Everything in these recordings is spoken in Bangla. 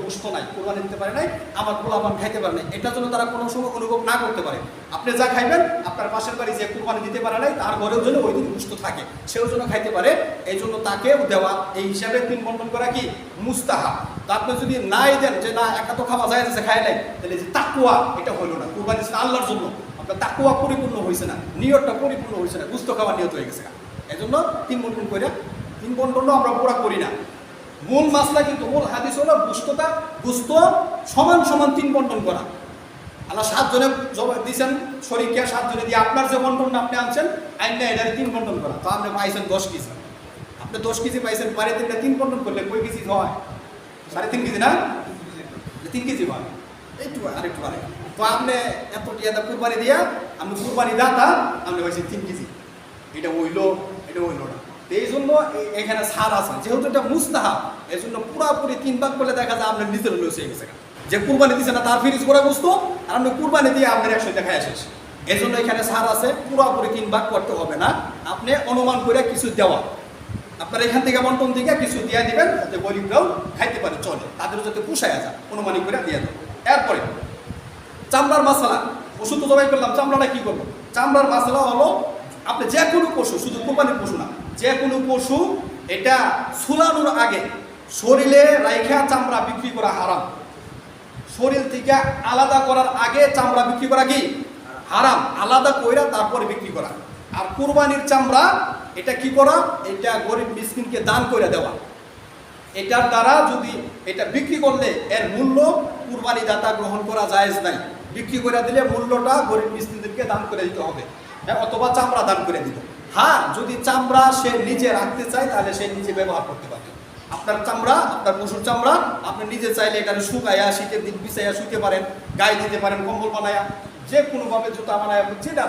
গোশত নাই, কুরবানি দিতে পারে নাই, আমার পোলাপান খাইতে পারে নাই, এটার জন্য তারা কোনো সময় অনুভব না করতে পারে। আপনি যা খাইবেন আপনার পাশের বাড়ি যে কুরবানি দিতে পারে নাই তার ঘরেও যেন ওই দিন গোশত থাকে, সেও যেন খাইতে পারে, এই জন্য তাকেও দেওয়া। এই হিসাবে তিন বন্টন করা কি মুস্তাহাব। তো আপনি যদি নাই দেন যে না একা তো খাওয়া যায় যে খায় নাই, তাহলে যে তাকুয়া এটা হলো না। কুরবানি আল্লাহর জন্য, আপনার তাকুয়া পরিপূর্ণ হয়েছে না, নিয়তটা পরিপূর্ণ হয়েছে না, গোশত খাওয়ার নিয়ত হয়ে গেছে। এই জন্য তিন বন্টন করে, তিন বন্টনও আমরা পুরা করি না। মূল মাসলা কিন্তু মূল হাদিস হলো গোশত সমান সমান তিন বন্টন করা। আল্লাহ 7 জনে জবাব দিয়েছেন শরীকে, 7 জনে দিয়ে আপনার যে বন্টনটা আপনি আনছেন আইন এটারে তিন বন্টন করা। তো আপনি পাইছেন 10 কেজি, আপনি 10 কেজি পাইছেন, পারে তিনটা তিন বন্টন করলে কয় কেজি হয়? 3.5 কেজি না, 3 কেজি হয়, একটু আরেকটু পারে। তো আপনি এত টিয়াদা কুরবানি দিয়া, আপনি কুরবানি দাতা, আপনি পাইছেন 3 কেজি, এটা হইলো না। এই জন্য এখানে ছাড় আছে, যেহেতু এটা মুস্তাহাব, এই জন্য পুরাপুরি 3 ভাগ করলে দেখা যায় আপনার নিজের লস হয়ে গেছে। যে কুরবানি দিচ্ছে না তার ফিরিজ করা গোশত, আর আপনি কুরবানি দিয়ে আপনার 100 টাকা শেষ। এই জন্য এখানে ছাড় আছে, পুরাপুরি 3 ভাগ করতে হবে না, আপনি অনুমান করে কিছু দেওয়া, আপনার এখান থেকে বন্টন থেকে কিছু দিয়ে দিবেন, যাতে গরিবরাও খাইতে পারে, চলে, তাদের যাতে পোষায় যায়, অনুমানিক করে দিয়ে দেবেন। এরপরে চামড়ার মশলা, পশু তো জবাই করলাম, চামড়াটা কি করবো? চামড়ার মশলা হলো আপনি যে কোনো পশু, শুধু কোরবানির পশু না, যে কোনো পশু এটা ছুলানোর আগে শরীরে রাইখা চামড়া বিক্রি করা হারাম। শরীর থেকে আলাদা করার আগে চামড়া বিক্রি করা কি হারাম, আলাদা কইরা তারপরে বিক্রি করা। আর কুরবানির চামড়া এটা কি করা? এটা গরিব মিসকিনকে দান করে দেওয়া। এটার দ্বারা যদি এটা বিক্রি করলে এর মূল্য কুরবানি দাতা গ্রহণ করা জায়েজ নাই, বিক্রি করে দিলে মূল্যটা গরিব মিসকিনদেরকে দান করে দিতে হবে, অথবা চামড়া দান করে দিতে। হ্যাঁ, যদি চামড়া সে নিজে রাখতে চায় তাহলে সে নিজে ব্যবহার করতে পারবে। আপনার চামড়া, আপনার পশুর চামড়া আপনি নিজে চাইলে এটা শুকাইয়া শীতের দিন বিছাইয়া শুতে পারেন, গায়ে দিতে পারেন, কম্বল বানায়া, যে কোনোভাবে জুতা বানায়, যেটা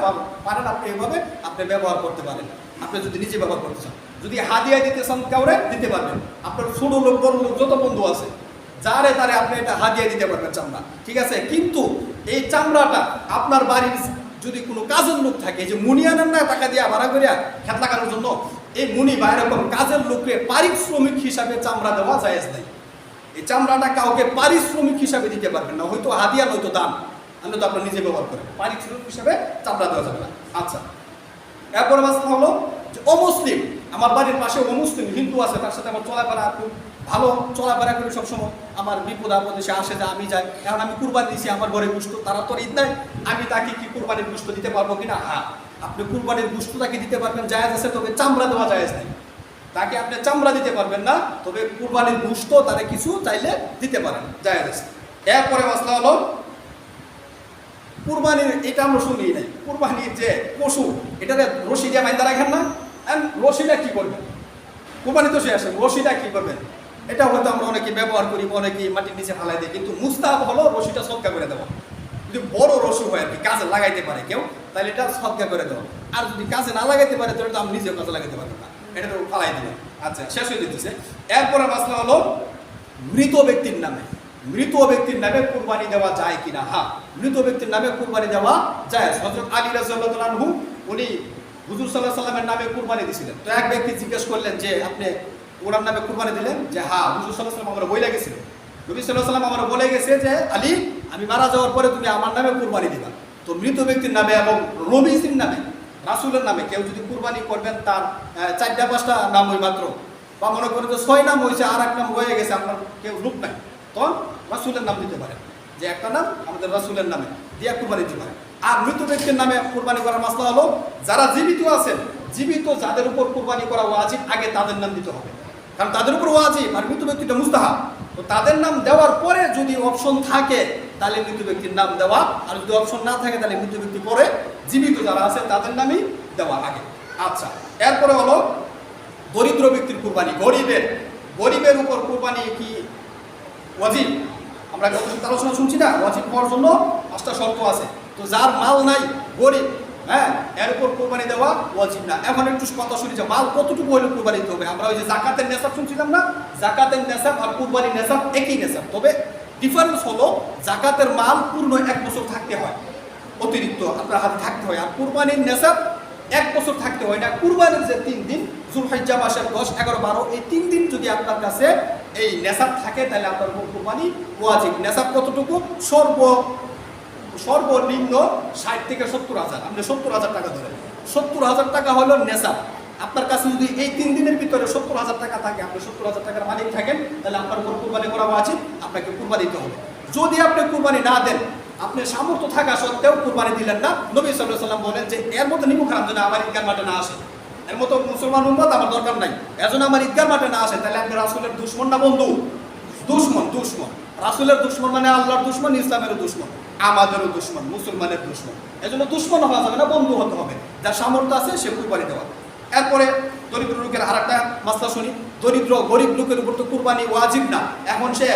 পারেন আপনি এভাবে আপনি ব্যবহার করতে পারেন, আপনি যদি নিজে ব্যবহার করতে চান। যদি হাদিয়া দিতে চান কাউরে দিতে পারবেন, আপনার ছোট লোক বড় লোক যত বন্ধু আছে যারে তারে আপনি এটা হাদিয়া দিতে পারবেন চামড়া, ঠিক আছে। কিন্তু এই চামড়াটা আপনার বাড়ির যদি কোনো কাজের লোক থাকে, যে মুনি আনেন না টাকা দিয়ে ভাড়া করিয়া খেত লাগানোর জন্য, এই মুনি বা এরকম কাজের লোককে পারিশ্রমিক হিসাবে চামড়া দেওয়া জায়েজ নাই। এই চামড়াটা কাউকে পারিশ্রমিক হিসাবে দিতে পারবেন না, হয়তো হাদিয়া নয়তো দান, আমি তো আপনার নিজে ব্যবহার করেন, পারিশ্রমিক হিসাবে চামড়া দেওয়া যাবে না। আচ্ছা, এরপরে মাসলা হলো যে অমুসলিম, আমার বাড়ির পাশে অমুসলিম হিন্দু আছে, তার সাথে আমার চলাফেরা খুব ভালো, চলাফেরা করি সবসময়, আমার বিপদ আপদে সে আসে, যা আমি যাই, কারণ আমি কুরবানি দিয়েছি, আমার ঘরে গোশত, তারা তো ঈদ নাই, আমি তাকে কি কুরবানির গোশত দিতে পারবো কিনা? হ্যাঁ, আপনি কুরবানির গোশত তাকে দিতে পারবেন, জায়েজ আছে, তবে চামড়া দেওয়া জায়েজ নেই। তাকে আপনি চামড়া দিতে পারবেন না, তবে কুরবানির গোশত তারা কিছু চাইলে দিতে পারেন, জায়েজ আছে। এরপরে মাসলা হলো কুরবানির, এটা আমরা শুনি নাই, কুরবানির যে পশু এটাতে রশি দিয়ে বাইন্দা রাখেন না, রশিটা কি করবেন? কুরবানি তো সে আসে, রশিটা কি করবেন? এটা হয়তো আমরা অনেকে ব্যবহার করি, অনেকে মাটির নিচে ফালাই দিই, কিন্তু মুস্তাহাব হলো রশিটা সদকা করে দেওয়া। যদি বড় রশি হয় আর কি, কাজে লাগাইতে পারে কেউ, তাহলে এটা সদকা করে দেওয়া। আর যদি কাজে না লাগাইতে পারে তাহলে তো আমি নিজেও কাজে লাগাইতে পারবো না, এটা তো ফালাই দিবেন। আচ্ছা, শেষ হয়ে দিতেছে। এরপরে মাসলা হলো মৃত ব্যক্তির নামে, মৃত ব্যক্তির নামে কুরবানি দেওয়া যায় কিনা? হ্যাঁ, মৃত ব্যক্তির নামে কুরবানি দেওয়া যায়। হযরত আলী রাদিয়াল্লাহু আনহু উনি হুজুর সাল্লাল্লাহু আলাইহি ওয়াসাল্লামের নামে কুরবানি দিয়েছিলেন। তো এক ব্যক্তি জিজ্ঞেস করলেন যে আপনি ওনার নামে কুরবানি দিলেন? যে হ্যাঁ, হুজুর সাল্লাল্লাহু আলাইহি ওয়াসাল্লাম আমার বলে গেছিলেন, নবী সাল্লাল্লাহু আলাইহি ওয়াসাল্লাম আমার বলে গেছে যে আলী, আমি মারা যাওয়ার পরে তুমি আমার নামে কুরবানি দিবা। তো মৃত ব্যক্তির নামে এবং নবীর নামে, রাসূলের নামে কেউ যদি কুরবানি করবেন, তার 4-5টা নাম ওই মাত্র, বা মনে করেন যে 6 নাম হয়েছে, আর এক নাম হয়ে গেছে, আপনার কেউ লোক নাই, তখন রাসূলের নাম দিতে পারেন, যে একটা নাম আমাদের রাসূলের নামে দিয়ে কুরবানি দিতে পারেন। আর মৃত ব্যক্তির নামে কুরবানি করার মাসলা হলো যারা জীবিত আছেন, জীবিত যাদের উপর কুরবানি করা ওয়াজিব, আগে তাদের নাম দিতে হবে, কারণ তাদের উপর ওয়াজিব, আর মৃত ব্যক্তিটা মুস্তাহাব। তো তাদের নাম দেওয়ার পরে যদি অপশন থাকে তাহলে মৃত ব্যক্তির নাম দেওয়া, আর যদি অপশন না থাকে তাহলে মৃত ব্যক্তি পরে জীবিত যারা আছে তাদের নামই দেওয়া আগে। আচ্ছা, এরপরে হলো দরিদ্র ব্যক্তির কুরবানি, গরিবের উপর কুরবানি কি ওয়াজিব? আমরা গত আলোচনা শুনছি না, ওয়াজিব হওয়ার জন্য 5টা শর্ত আছে। তো যার মাল নাই, গরিব, হ্যাঁ, এর উপর কুরবানি দেওয়া ওয়াজিব না। এখন একটু কথা শুনি যে মাল কতটুকু হলে কুরবানি দিতে হবে। আমরা ওই যে যাকাতের নেশাব শুনছিলাম না, যাকাতের নেশাব আর কুরবানির নেশাব একই নেশাব, তবে ডিফারেন্স হলো যাকাতের মাল পূর্ণ 1 বছর থাকতে হয়, অতিরিক্ত আপনার হাতে থাকতে হয়, আর কুরবানির নেশাব 1 বছর থাকতে হয় না। কুরবানির যে 3 দিন, যুলহিজ্জা মাসের 10, 11, 12, এই 3 দিন যদি আপনার কাছে এই নেশাব থাকে তাহলে আপনার উপর কুরবানি ওয়াজিব। নেশাব কতটুকু? সর্বনিম্ন 60 থেকে 70,000, আপনি 70,000 টাকা ধরেন, 70,000 টাকা হলো নেশাব। আপনার কাছে যদি এই 3 দিনের ভিতরে 70,000 টাকা থাকে, আপনি 70,000 টাকার মালিক থাকেন, তাহলে আপনার উপর কুরবানি করা উচিত, আপনাকে কুরবানি দিতে হবে। যদি আপনি কুরবানি না দেন, আপনি সামর্থ্য থাকা সত্ত্বেও কুরবানি দিলেন না, নবী সাল্লাল্লাহু আলাইহি ওয়াসাল্লাম বলেন যে এর মতো নিমুখ হারাম যেন আমার ঈদগাহ মাঠে না আসে, এর মতো মুসলমান উম্মত আমার দরকার নাই, এজন্য আমার ঈদগাহ মাঠে না আসে। তাহলে আপনি রাসূলের দুশমন না বন্ধু? দুশমন। রাসূলের দুশমন মানে আল্লাহর দুশমন, ইসলামেরও দুশমন, আমাদেরও দুশমন, মুসলমানের দুশমন। এজন্য দুশমন হওয়া যাবে না, বন্ধু হতে হবে। যার সামর্থ্য আছে সে কুরবানি দেওয়া। এরপরে দরিদ্র লোকের আরেকটা মাসলা শুনি। গরিব লোকের উপর তো কুরবানি ওয়াজিব না, এখন সে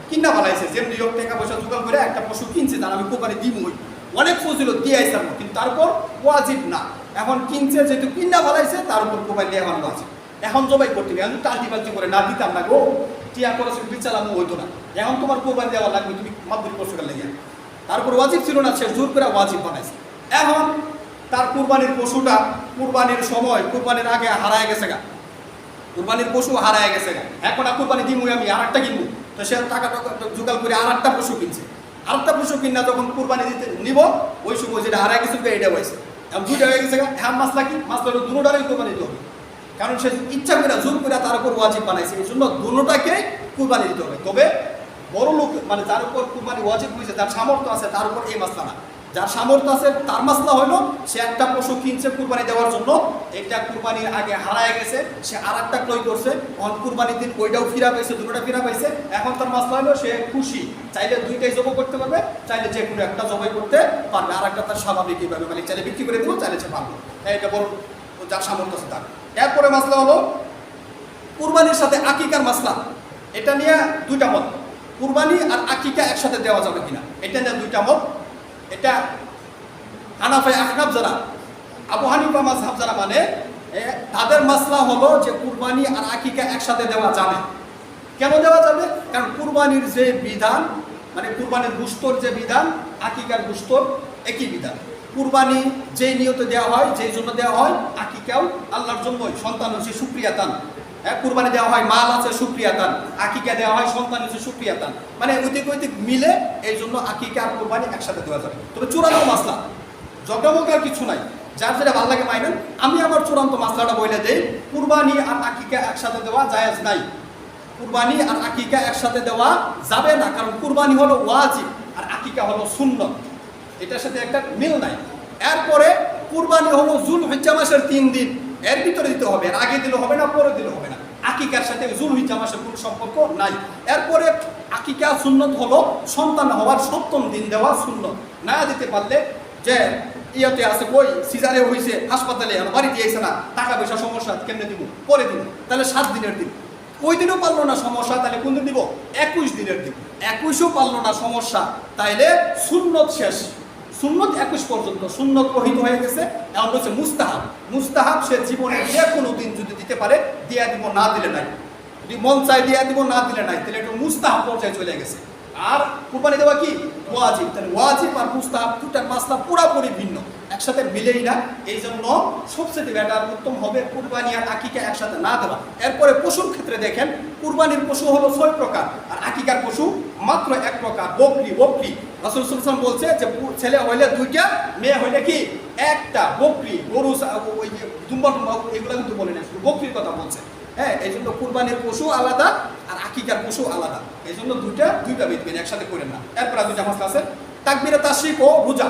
কিনা বানাইছে, যেমনি হোক টাকা পয়সা জোগাড় করে একটা পশু কিনছে, তার আমি কুরবানি দিবই, অনেক ফজিলত দিয়ে আইসার, কিন্তু তারপর ওয়াজিব না। এখন কিনছে যেহেতু কিনা বানাইছে, তার উপর কুরবানি দেওয়া আমার ওয়াজিব। এখন জবাই করতে হবে, এখন টালটি পাল্টি করে না দিতাম না গো, টিয়া খরচ বিচালামও হইতো না, এখন তোমার কুরবানি দেওয়া লাগবে, তুমি মাদুরি পশুকার লেগে। তারপর ওয়াজিব ছিল না, সে জোর করে ওয়াজিব বানাইছে। এখন তার কুরবানির পশুটা কুরবানির সময়, কুরবানির আগে হারায় গেছে গা, কুরবানির পশু হারায় গেছে গা, এখন আর কুরবানি দিমুই আমি আর একটা কিনবো, তো সে টাকা জোগাড় করে আর একটা পশু কিনছে। আর একটা পশু কিনা যখন কুরবানি দিতে নিব, ওই সময় যেটা হারায় গেছে এটা হয়েছে, এখন দুইটা হয়ে গেছে গা। হ্যাঁ, মাসলা কি? মাসলা হলো দুটোটারই কুরবানি দিতে হবে, কারণ সে ইচ্ছা করে জোর করে তার উপর ওয়াজিব বানাইছে, এই জন্য দুটোটাকে কুরবানি দিতে হবে। তবে বড় লোক মানে যার উপর কুরবানি ওয়াজিব হয়েছে, যার সামর্থ্য আছে, তার উপর এই মাসলা না। যার সামর্থ্য আছে তার মাসলা হলো সে একটা পশু কিনছে কুরবানি দেওয়ার জন্য, এটা কুরবানির আগে হারায় গেছে, সে আর একটা ক্রয় করছে, কুরবানির দিন ওইটাও ফিরা পাইছে, দুটোটা ফিরা পাইছে। এখন তার মাসলা হলো সে খুশি, চাইলে দুইটাই জবাই করতে পারবে, চাইলে যে কোনো একটা জবাই করতে পারবে, আর একটা তার স্বাভাবিক এইভাবে মানে চাইলে বিক্রি করে দেবো, চাইলে সে পারবে। এটা বড় যার সামর্থ্য আছে তার। এরপরে মাসলা হলো কুরবানির সাথে আকিকার মাসলা। এটা নিয়ে দুইটা মত, কুরবানি আর আকিকা একসাথে দেওয়া যাবে কিনা, এটা নিয়ে দুইটা মত। এটা হানাফি আহনাফ যারা, আবু হানিফা মাযহাব যারা মানে, তাদের মাসলা হলো যে কুরবানি আর আকিকা একসাথে দেওয়া যাবে। কেন দেওয়া যাবে? কারণ কুরবানির যে বিধান, মানে কুরবানির গোশতর যে বিধান, আকিকার গোশতর একই বিধান। কুরবানি যেই নিয়তে দেওয়া হয়, যেই জন্য দেওয়া হয়, আকিকাও আল্লাহর জন্যই, সন্তান হচ্ছে সুক্রিয়াতান। কুরবানি দেওয়া হয় মাল আছে সুক্রিয়াতান, আকিকা দেওয়া হয় সন্তান হচ্ছে সুক্রিয়াতান, মানে ঐতিক মিলে, এই জন্য আকিকা আর কুরবানি একসাথে দেওয়া যাবে। তবে চূড়ান্ত মাসলা, জগমগার কিছু নাই, যার যেটা ভালো লাগে মাইনেন। আমি আমার চূড়ান্ত মাসলাটা বলে দেই, কুরবানি আর আকিকা একসাথে দেওয়া জায়েজ নাই। কুরবানি আর আকিকা একসাথে দেওয়া যাবে না, কারণ কুরবানি হলো ওয়াজিব আর আকিকা হলো সুন্নত, এটার সাথে একটা মিল নাই। এরপরে কুরবানি হলো যুলহিজ্জা মাসের 3 দিন, এর ভিতরে দিতে হবে, এর আগে দিলে হবে না, পরে দিলে হবে না। আকিকার সাথে যুলহিজ্জা মাসের কোনো সম্পর্ক নাই। এরপরে আকিকা সুন্নত হলো সন্তান হওয়ার 7ম দিন দেওয়া সুন্নত। না দিতে পারলে, যে ইয়াতে আছে কই সিজারে হয়েছে হাসপাতালে, বাড়িতে এসে না, টাকা পয়সা সমস্যা, কেমনে দিব, পরে দিব, তাহলে 7 দিনের দিন। ওই দিনও পারলো না সমস্যা, তাহলে কোন দিন দিব? 21 দিনের দিন। 21ও পারলো না সমস্যা, তাইলে সুন্নত শেষ, সুন্নত 21 পর্যন্ত, সুন্নত রহিত হয়ে গেছে। এখন হচ্ছে মুস্তাহাব। মুস্তাহাব সে জীবনের যে কোনো দিন যদি দিতে পারে দিয়া দিব, না দিলে নাই, যদি মন চাই দিয়া দিব, না দিলে নাই, তাহলে একটু মুস্তাহাব পর্যায়ে চলে গেছে। আর কুরবানি দেওয়া কি ওয়াজিব, তাহলে ওয়াজিব আর মুস্তাহাব দুটার মাসলা পুরোপুরি ভিন্ন, একসাথে মিলেই না। এই জন্য সবচেয়ে বেটার উত্তম হবে কুরবানি আর আকিকা একসাথে না দেওয়া। এরপরে পশুর ক্ষেত্রে দেখেন, কুরবানির পশু হলো 6 প্রকার, আর আকিকার পশু মাত্র 1 প্রকার, বকরি। রাসূল সাল্লাল্লাহু আলাইহি ওয়াসাল্লাম বলছে যে ছেলে হইলে 2টা, মেয়ে হইলে কি 1টা। বকরি, গরু, ওই যে দুম্বা এগুলো কিন্তু বলে না, শুধু বকরির কথা বলছে। হ্যাঁ, এই জন্য কুরবানির পশু আলাদা আর আকিকার পশু আলাদা, এই জন্য দুইটা বিধবেন, একসাথে করেন না। এরপর 2টা মাসলা আছে, তাকবীরে তাশরিক ও রোজা।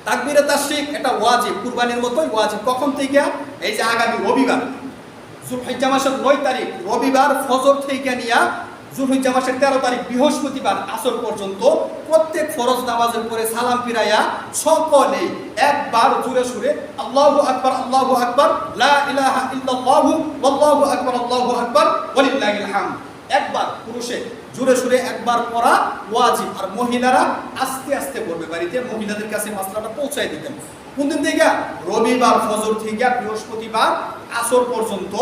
তাকবীরে তাশরিক এটা ওয়াজিব, কুরবানির মতোই ওয়াজিব। কখন থেকে? এই যে আগামী রবিবার, যুলহিজ্জা মাসের 9 তারিখ রবিবার ফজর থেকে নিয়ে যুলহিজ্জা মাসের 13 তারিখ বৃহস্পতিবার আসর পর্যন্ত প্রত্যেক ফরজ নামাজের পরে সালাম ফিরাইয়া সকলে একবার জোরে সুরে আল্লাহু আকবার, আল্লাহু আকবার, লা ইলাহা ইল্লাল্লাহু ওয়াল্লাহু আকবার, আল্লাহু আকবার, ওয়ালিল্লাহিল হামদ, একবার পুরুষে জোরে সুরে একবার পড়া ওয়াজিব। আর মহিলারা আস্তে আস্তে পড়বে, বাড়িতে মহিলাদের কাছে মাসলাটা পৌঁছায় দিতেন। কোন দিন থেকে? রবিবার ফজর থেকে বৃহস্পতিবার আসর পর্যন্ত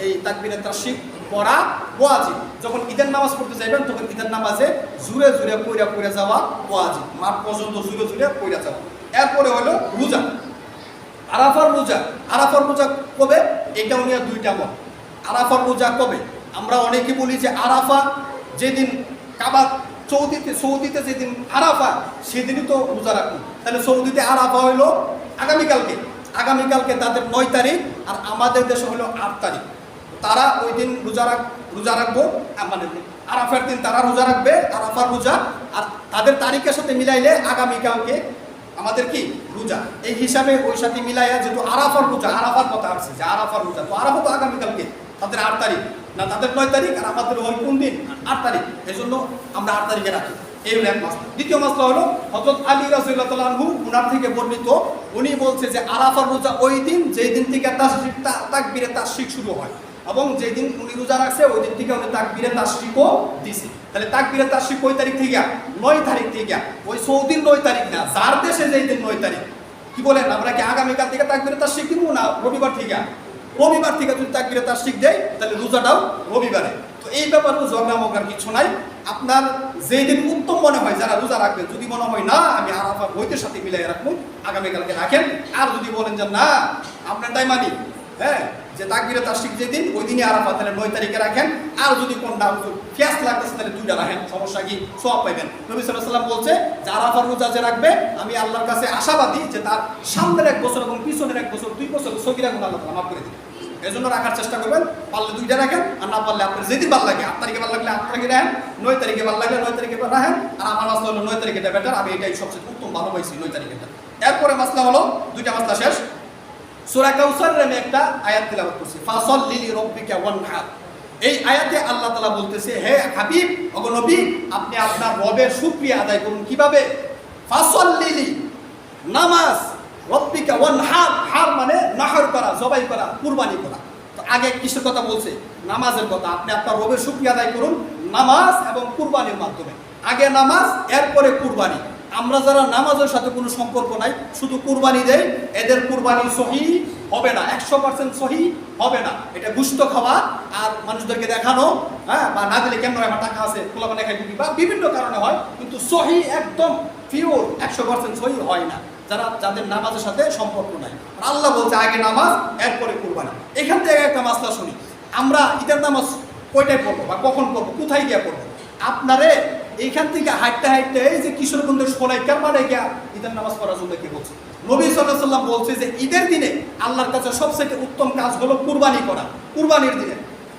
এই তাকবীরে তাশরিক পড়া ওয়াজিব। যখন ঈদের নামাজ পড়তে যাবেন, তখন ঈদের নামাজে জুরে জুরে পড়া যাওয়া ওয়াজিব, মাঠ পর্যন্ত জুরে জুরে পড়া যাওয়া। এরপরে হলো রোজা, আরাফার রোজা। আরাফার রোজা কবে? এটাও নিয়ে 2টা মত। আরাফার রোজা কবে? আমরা অনেকে বলি যে আরাফা যেদিন কাবা সৌদিতে যেদিন আরাফা সেদিনই তো রোজা রাখুন। তাহলে সৌদিতে আরাফা হইলো আগামীকালকে তাদের 9 তারিখ, আর আমাদের দেশে হলো 8 তারিখ। তারা ওই দিন রোজা রাখবো, মানে আরাফার দিন তারা রোজা রাখবে, আরাফার রোজা, আর তাদের তারিখের সাথে মিলাইলে আগামীকালকে আমাদের কি রোজা। এই হিসাবে ওই সাথে মিলাইয়া যেহেতু আরাফার রোজা, আরাফার কথা আসছে যে আরাফার রোজা, তো আরাফা তো আগামীকালকে, তাদের 8 তারিখ না, তাদের 9 তারিখ, আর আমাদের হয় কোন দিন 8 তারিখ। এই জন্য আমরা 8 তারিখে রাখি। এই হলো এক মাসলা। দ্বিতীয় মাসলা হলো হযরত আলী রাদিয়াল্লাহু তাআলা আনহু উনার থেকে বর্ণিত, উনি বলছে যে আরাফার রোজা ওই দিন যেই দিন থেকে তাকবীরে তাশরিক শুরু হয়, এবং যেই দিন উনি রোজা রাখছে ওই দিন থেকে উনি তাকবীরে তাশরিকও দিছে। তাহলে তাকবীরে তাশরিক ওই তারিখ থেকে 9 তারিখ থেকে, ওই সৌদির 9 তারিখ না, যার দেশে যেই দিন 9 তারিখ। কি বলেন, আমরা কি আগামীকাল থেকে তাকবীরে তাশরিক দিব না রবিবার থেকে? রবিবার থেকে যদি তাকবীরে তাশরিক দেয় তাহলে রোজাটাও রবিবারে। তো এই ব্যাপারে ঝগড়া মগার কিছু নাই। আপনার যেই দিন উত্তম মনে হয় যারা রোজা রাখবেন, যদি মনে হয় না আমি আরাফা বইতের সাথে মিলাই রাখবো, আগামীকালকে রাখেন। আর যদি বলেন যে না আপনারটাই মানি, হ্যাঁ, যে তাকবীরে তাশরিক যেদিন ওই দিনই আরাফা, তাহলে 9 তারিখে রাখেন। আর যদি কোনটা ফিয়াস লাগতেছে তাহলে 2টা রাখেন, সমস্যা কি, সওয়াব পাইবেন। নবী সাল্লাল্লাহু আলাইহি ওয়াসাল্লাম বলছে যে আরাফার রোজা যে রাখবে আমি আল্লাহর কাছে আশাবাদী যে তার সামনের 1 বছর এবং পিছনের 1 বছর 2 বছর সগীরা গুনাহ আল্লাহ মাফ করে দিবেন। এই জন্য রাখার চেষ্টা করবেন। পারলে 2টা রাখেন, আর না পারলে আপনার যেদিন ভালো লাগে, 8 তারিখে ভালো লাগলে 8 তারিখে রাখেন, 9 তারিখে ভালো লাগলে 9 তারিখে রাখেন। আর আমার মাসলা হলো 9 তারিখেটা বেটার, আমি এটাই সবচেয়ে উত্তম ভালো পাইছি 9 তারিখেটা। এরপরে মাসলা হলো 2টা মাসলা শেষ। সূরা কাউসারের আমি একটা আয়াত তিলাওয়াত করছি, ফাসাল্লি লিরাব্বিকা ওয়ানহার। এই আয়াতে আল্লাহ তাআলা বলতেছে, হে হাবিব ওগো নবী, আপনি আপনার রবের শুকরিয়া আদায় করুন। কিভাবে? ফাসাল্লি লি, নামাজ, রব্বিকা ওয়ানহার, হার মানে নাহর করা, জবাই করা, কুরবানি করা। তো আগে কিসের কথা বলছে? নামাজের কথা। আপনি আপনার রবের শুকরিয়া আদায় করুন নামাজ এবং কুরবানির মাধ্যমে। আগে নামাজ, এরপরে কুরবানি। আমরা যারা নামাজের সাথে কোনো সম্পর্ক নাই, শুধু কুরবানি দেয়, এদের কুরবানি সহি হবে না, 100% সহি হবে না। এটা গুস্ত খাওয়া আর মানুষদেরকে দেখানো, হ্যাঁ, বা না দিলে কেন আমার টাকা আছে পোলাপানে খাই দিবি, বা বিভিন্ন কারণে হয়, কিন্তু সহি একদম পিওর 100% সহি হয় না যাদের নামাজের সাথে সম্পর্ক নাই। আর আল্লাহ বলছে আগে নামাজ, এরপরে কুরবানি। এখান থেকে একটা মাসলা শুনি, আমরা ঈদের নামাজ কয়টায় পড়বো বা কখন পড়বো, কোথায় গিয়ে পড়বো? আপনারে এইখান থেকে হাঁটতে এই যে কিশোরগঞ্জের সোনাইকার মাঠে গিয়া ঈদের নামাজ পড়ার জন্য কে বলছে? নবী সাল্লাল্লাহু আলাইহি ওয়াসাল্লাম বলছে যে ঈদের দিনে আল্লাহর কাছে সবচেয়ে উত্তম কাজ হলো কুরবানি করা। কুরবানির দিনে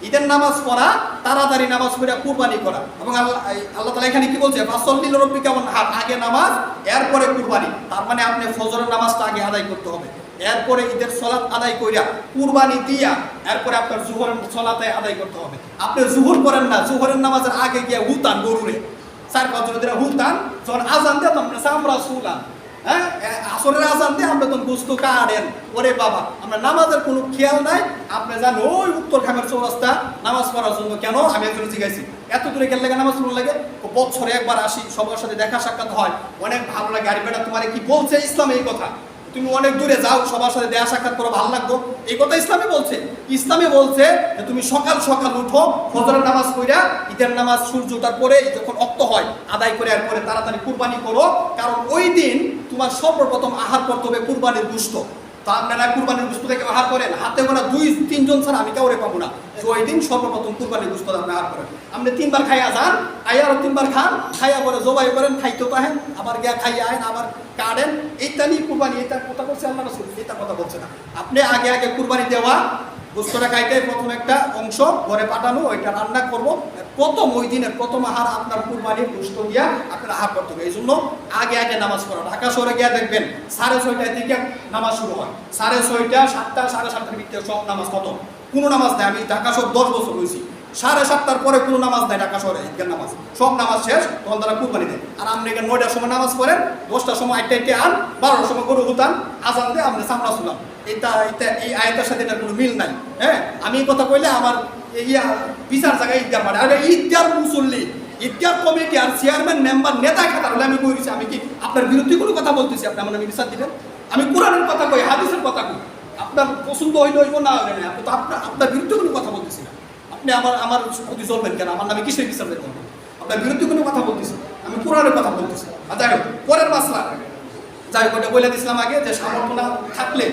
ঈদের নামাজ পড়া, তাড়াতাড়ি নামাজ পড়া, কুরবানি করা। এবং আল্লাহ তাআলা এখানে কি বলছে? ফাসাল্লি লিরাব্বিকা ওয়ানহার, আগে নামাজ এরপরে কুরবানি। তার মানে আপনি ফজরের নামাজটা আগে আদায় করতে হবে, এরপরে ঈদের সালাত আদায় কইরা কুরবানি দিয়া এরপরে আপনার জোহরের সালাতে আদায় করতে হবে। আপনি জোহর করেন না, জোহরের নামাজের আগে গিয়া হুতান গরুরে 4-5 জন ধরে হুতান, যখন আজান দেন আমরা আমরা সুলান, হ্যাঁ, আসরের আজান দিয়ে আমরা তখন গোস্ত কাটেন। ওরে বাবা, আমরা নামাজের কোনো খেয়াল নাই। আপনি জান ওই উত্তর খামের চৌরাস্তা নামাজ পড়ার জন্য কেন আমি একজন জিজ্ঞাসি, এত দূরে গেলে লাগে নামাজ পড়ার লাগে? বছরে একবার আসি, সবার সাথে দেখা সাক্ষাৎ হয়, অনেক ভালো লাগে। আর বেটা তোমার কি বলছে ইসলামে এই কথা? তুমি অনেক দূরে যাও, সবার সাথে দেখা সাক্ষাৎ করো, ভালো লাগতো, এই কথা ইসলামে বলছে? ইসলামে বলছে যে তুমি সকাল সকাল উঠো, ফজরের নামাজ পড়া, ঈদের নামাজ সূর্য ওঠার পরে যখন অক্ত হয় আদায় করে এরপরে তাড়াতাড়ি কুরবানি করো, কারণ ওই দিন তোমার সর্বপ্রথম আহার করতে হবে কুরবানির গোশত। তো আপনারা কুরবানির গোশত থেকে আহার করেন, হাতে গোনা 2-3 জন ছাড়া আমি কাউরে পাবো না। ওই দিন সর্বপ্রথম কুরবানির গোশত আপনি আহার করেন। আপনি 3বার খাইয়া যান, আরো 3বার খান, খাইয়া পরে জবাই করেন, খাইতে পাহেন, আবার গিয়া খাইয়া আহেন, আবার কাটেন। এইটা নিয়ে কুরবানি, এটা কথা বলছে আল্লাহ রাসূল, এটা কথা বলছে না। আপনি আগে কুরবানি দেওয়া, গোশতটা খাইতে প্রথম একটা অংশ ঘরে পাঠানো, ওইটা রান্না করবো, প্রথম ওই দিনের প্রথম আহার আপনার কুরবানির গোশত দিয়া আপনার আহার করতে হবে। এই জন্য আগে নামাজ পড়া। ঢাকা শহরে গিয়া দেখবেন 6:30 থেকে নামাজ শুরু হয়, 6:30, 7টা, 7:30 ভিতরে সব নামাজ খতম। কোনো নামাজ নেই। আমি ঢাকা শহর 10 বছর হয়েছি, 7:30টার পরে কোনো নামাজ নাই ঢাকা শহরে। ঈদের নামাজ সব নামাজ শেষ, তখন তারা কুরবানি দেয়। আর আপনি এখানে 9টার সময় নামাজ পড়েন, 10টার সময় আটটা আন, 12টার সময় গরু হুতান, আজান দিয়ে আপনি সামরা শুনলাম। এটা এই আয়তার সাথে এটার কোনো মিল নাই। হ্যাঁ, আমি এই কথা কইলে আমার বিচার জায়গায় ঈদগার মানে, আর ঈদগার মুসল্লি, ঈদগার কমিটি আর চেয়ারম্যান মেম্বার নেতা খাতার হলে আমি কইছি, আমি কি আপনার বিরুদ্ধে কোনো কথা বলতেছি? আপনি আমার আমি বিচার দিবেন? আমি কোরআনের কথা কই, হাদিসের কথা কই, আপনার পছন্দ হইলে হইব, না হইলে না। আপনি তো আপনার বিরুদ্ধে কোনো কথা বলতেছি না। আপনি আমার প্রতি চলবেন কেন? আমার নামে কিসের বিচার দেবেন? আপনার বিরুদ্ধে কোনো কথা বলতেছি, আমি কোরআনের কথা বলতেছি। আর যাই হোক, পরের মাসলা, যাই হোক, ওটা বলে দিয়েছিলাম আগে যে সামর্থ্য না থাকলে